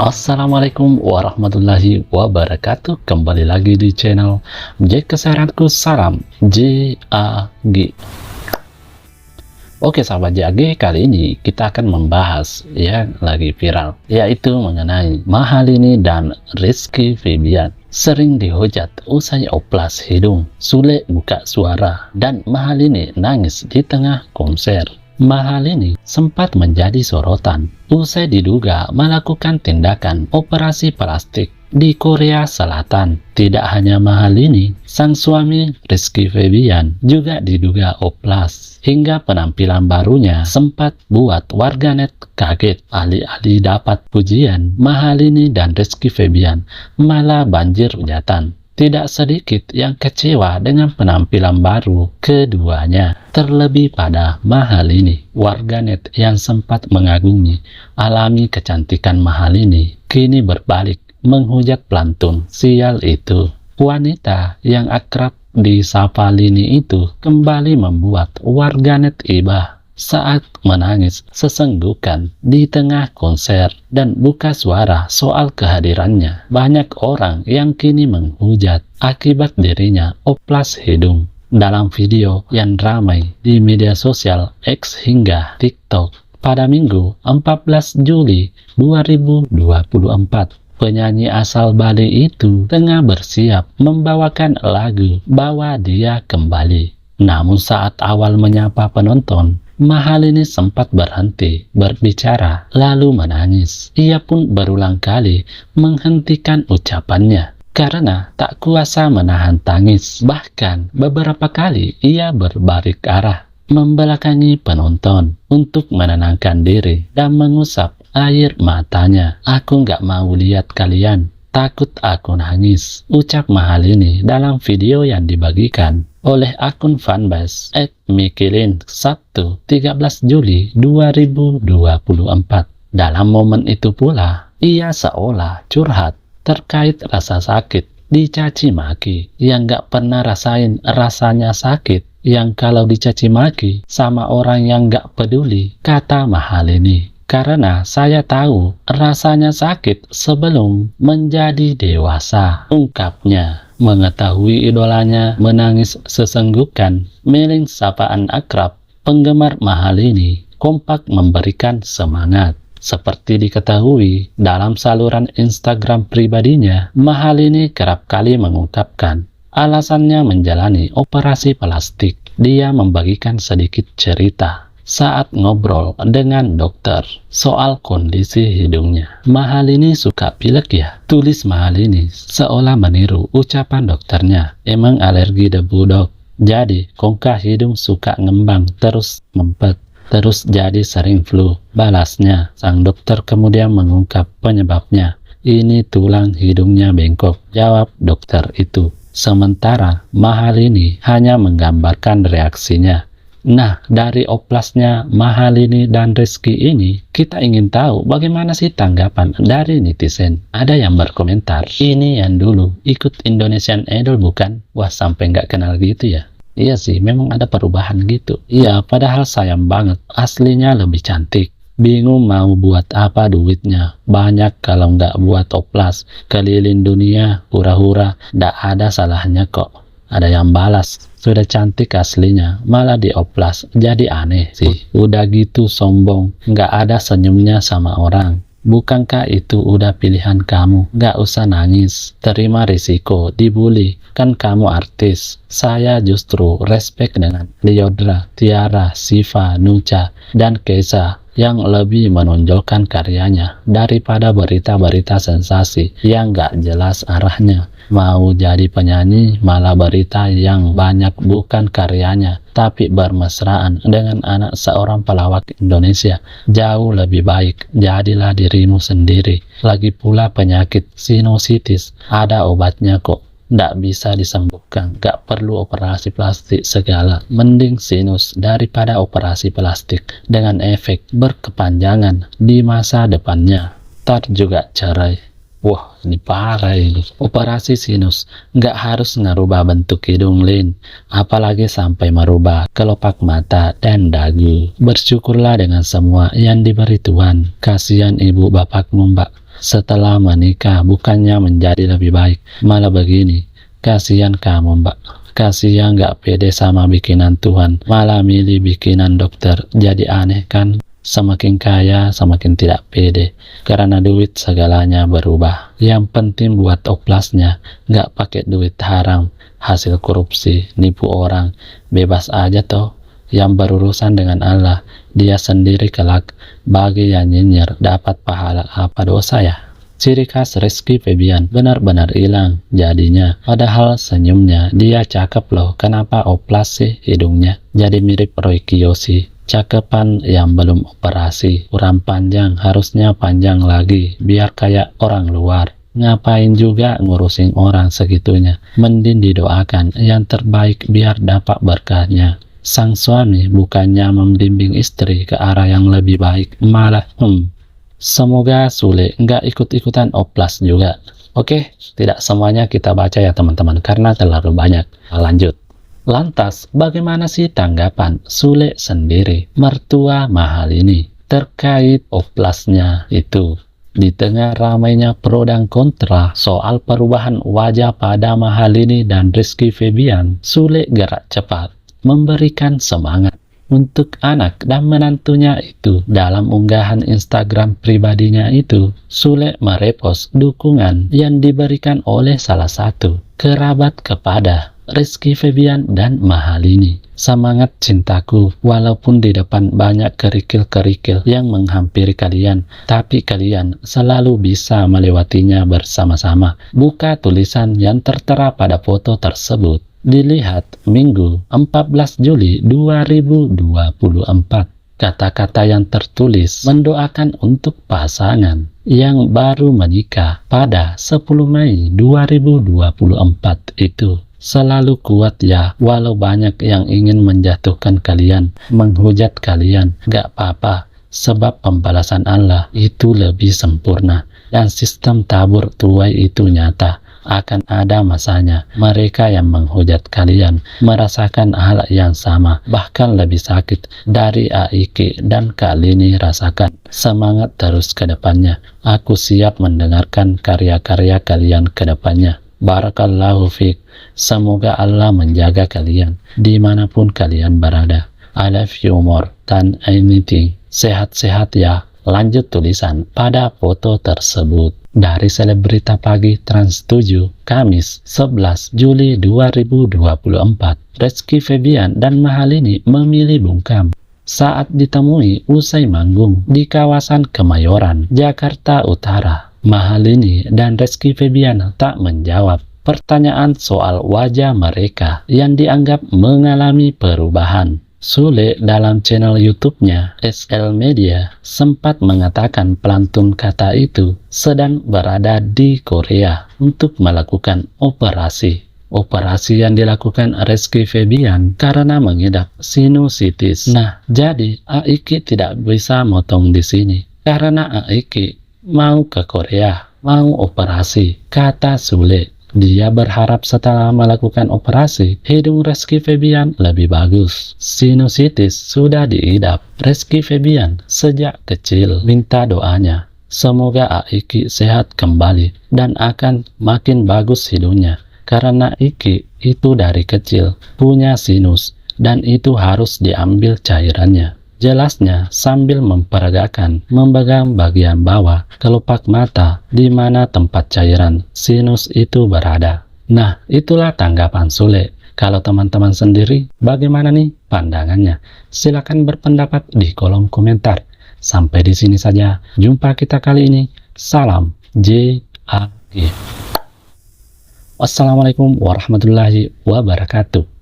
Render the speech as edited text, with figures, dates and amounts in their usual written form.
Assalamualaikum warahmatullahi wabarakatuh. Kembali lagi di channel Jack Kesayanganku. Salam JAG. Oke sahabat JAG, kali ini kita akan membahas yang lagi viral, yaitu mengenai Mahalini dan Rizky Febian. Sering dihujat usai oplas hidung, Sule buka suara, dan Mahalini nangis di tengah konser. Mahalini sempat menjadi sorotan usai diduga melakukan tindakan operasi plastik di Korea Selatan. Tidak hanya Mahalini, sang suami Rizky Febian juga diduga oplas. Hingga penampilan barunya sempat buat warganet kaget. Alih-alih dapat pujian, Mahalini dan Rizky Febian malah banjir hujatan. Tidak sedikit yang kecewa dengan penampilan baru keduanya, terlebih pada Mahalini. Warganet yang sempat mengagumi alami kecantikan Mahalini kini berbalik menghujat pelantun sial itu. Wanita yang akrab disapa Lini itu kembali membuat warganet ibah saat menangis sesenggukan di tengah konser dan buka suara soal kehadirannya. Banyak orang yang kini menghujat akibat dirinya oplas hidung. Dalam video yang ramai di media sosial X hingga TikTok pada Minggu 14 Juli 2024, penyanyi asal Bali itu tengah bersiap membawakan lagu Bawa Dia Kembali. Namun saat awal menyapa penonton, Mahalini sempat berhenti berbicara lalu menangis. Ia pun berulang kali menghentikan ucapannya karena tak kuasa menahan tangis. Bahkan beberapa kali ia berbalik arah membelakangi penonton untuk menenangkan diri dan mengusap air matanya. "Aku nggak mau lihat kalian, takut aku nangis," ucap Mahalini dalam video yang dibagikan oleh akun fanbase @mikilin1 13 Juli 2024. Dalam momen itu pula, ia seolah curhat terkait rasa sakit dicaci maki yang gak pernah rasain rasanya sakit, yang kalau dicaci maki sama orang yang gak peduli, kata Mahalini. "Karena saya tahu rasanya sakit sebelum menjadi dewasa," ungkapnya. Mengetahui idolanya menangis sesenggukan, miring sapaan akrab penggemar Mahalini kompak memberikan semangat. Seperti diketahui, dalam saluran Instagram pribadinya, Mahalini kerap kali mengungkapkan alasannya menjalani operasi plastik. Dia membagikan sedikit cerita saat ngobrol dengan dokter soal kondisi hidungnya. "Mahalini suka pilek ya?" tulis Mahalini seolah meniru ucapan dokternya. "Emang alergi debu dok, jadi kongkah hidung suka ngembang terus mempet, terus jadi sering flu," balasnya. Sang dokter kemudian mengungkap penyebabnya. "Ini tulang hidungnya bengkok," jawab dokter itu. Sementara Mahalini hanya menggambarkan reaksinya. Nah, dari oplasnya Mahalini dan Rizky ini, kita ingin tahu bagaimana sih tanggapan dari netizen. Ada yang berkomentar, "Ini yang dulu ikut Indonesian Idol bukan? Wah, sampai nggak kenal gitu ya." Iya sih, memang ada perubahan gitu. Iya, padahal sayang banget, aslinya lebih cantik. Bingung mau buat apa duitnya, banyak kalau nggak buat oplas. Keliling dunia, hura-hura, nggak ada salahnya kok. Ada yang balas, "Sudah cantik aslinya, malah dioplas, jadi aneh sih. Udah gitu sombong, nggak ada senyumnya sama orang. Bukankah itu udah pilihan kamu? Nggak usah nangis, terima risiko, dibully, kan kamu artis." Saya justru respect dengan Lyodra, Tiara, Siva, Nucha, dan Keisa yang lebih menonjolkan karyanya daripada berita-berita sensasi yang nggak jelas arahnya. Mau jadi penyanyi malah berita yang banyak bukan karyanya tapi bermesraan dengan anak seorang pelawak Indonesia. Jauh lebih baik jadilah dirimu sendiri. Lagi pula penyakit sinusitis ada obatnya kok, nggak bisa disembuhkan, nggak perlu operasi plastik segala. Mending sinus daripada operasi plastik dengan efek berkepanjangan di masa depannya. Ntar juga cerai. Wah, ini parah ini. Operasi sinus nggak harus ngerubah bentuk hidung Lin, apalagi sampai merubah kelopak mata dan dagu. Bersyukurlah dengan semua yang diberi Tuhan. Kasihan ibu bapakmu, Mbak. setelah menikah bukannya menjadi lebih baik, malah begini. Kasihan kamu, Mbak. Kasihan nggak pede sama bikinan Tuhan, malah milih bikinan dokter. Jadi aneh kan? Semakin kaya, semakin tidak pede. Karena duit segalanya berubah. Yang penting buat oplasnya, nggak pakai duit haram, hasil korupsi, nipu orang. Bebas aja toh. Yang berurusan dengan Allah, dia sendiri kelak. Bagi yang nyinyir, dapat pahala apa dosa ya? Ciri khas Rizky Febian benar-benar hilang jadinya. Padahal senyumnya, dia cakep loh. Kenapa oplas sih hidungnya? Jadi mirip Roy Kiyoshi. Cakepan yang belum operasi, kurang panjang, harusnya panjang lagi, biar kayak orang luar. Ngapain juga ngurusin orang segitunya? Mending didoakan yang terbaik biar dapat berkahnya. Sang suami bukannya membimbing istri ke arah yang lebih baik, malah semoga Sule nggak ikut-ikutan oplas juga. Oke, tidak semuanya kita baca ya teman-teman, karena terlalu banyak. Lanjut. Lantas, bagaimana sih tanggapan Sule sendiri, mertua Mahalini, terkait oplasnya itu? Di tengah ramainya pro dan kontra soal perubahan wajah pada Mahalini dan Rizky Febian, Sule gerak cepat, memberikan semangat untuk anak dan menantunya itu. Dalam unggahan Instagram pribadinya itu, Sule merepost dukungan yang diberikan oleh salah satu kerabat kepada Rizky Febian dan Mahalini. Semangat cintaku, walaupun di depan banyak kerikil-kerikil yang menghampiri kalian, tapi kalian selalu bisa melewatinya bersama-sama. Buka tulisan yang tertera pada foto tersebut. Dilihat Minggu 14 Juli 2024. Kata-kata yang tertulis mendoakan untuk pasangan yang baru menikah pada 10 Mei 2024 itu. Selalu kuat ya, walau banyak yang ingin menjatuhkan kalian, menghujat kalian, gak apa-apa, sebab pembalasan Allah itu lebih sempurna, dan sistem tabur tuai itu nyata. Akan ada masanya mereka yang menghujat kalian merasakan hal yang sama, bahkan lebih sakit dari Aiki dan Kak Lini rasakan. Semangat terus ke depannya. Aku siap mendengarkan karya-karya kalian ke depannya. Barakallahu fiq. Semoga Allah menjaga kalian dimanapun kalian berada. I love you more than anything. Sehat-sehat ya. Lanjut tulisan pada foto tersebut. Dari Selebrita Pagi Trans 7, Kamis 11 Juli 2024, Rizky Febian dan Mahalini memilih bungkam saat ditemui usai manggung di kawasan Kemayoran, Jakarta Utara. Mahalini dan Rizky Febian tak menjawab pertanyaan soal wajah mereka yang dianggap mengalami perubahan. Sule dalam channel YouTube-nya SL Media sempat mengatakan pelantun kata itu sedang berada di Korea untuk melakukan operasi. Operasi yang dilakukan Rizky Febian karena mengidap sinusitis. Nah, jadi Aiki tidak bisa motong di sini karena Aiki mau ke Korea, mau operasi, kata Sule. Dia berharap setelah melakukan operasi, hidung Rizky Febian lebih bagus. Sinusitis sudah diidap Rizky Febian sejak kecil. Minta doanya, semoga Aiki sehat kembali dan akan makin bagus hidungnya. Karena Iki itu dari kecil punya sinus dan itu harus diambil cairannya. Jelasnya sambil memperagakan memegang bagian bawah kelopak mata di mana tempat cairan sinus itu berada. Nah, itulah tanggapan Sule. Kalau teman-teman sendiri, bagaimana nih pandangannya? Silakan berpendapat di kolom komentar. Sampai di sini saja. Jumpa kita kali ini. Salam JAG. Wassalamualaikum warahmatullahi wabarakatuh.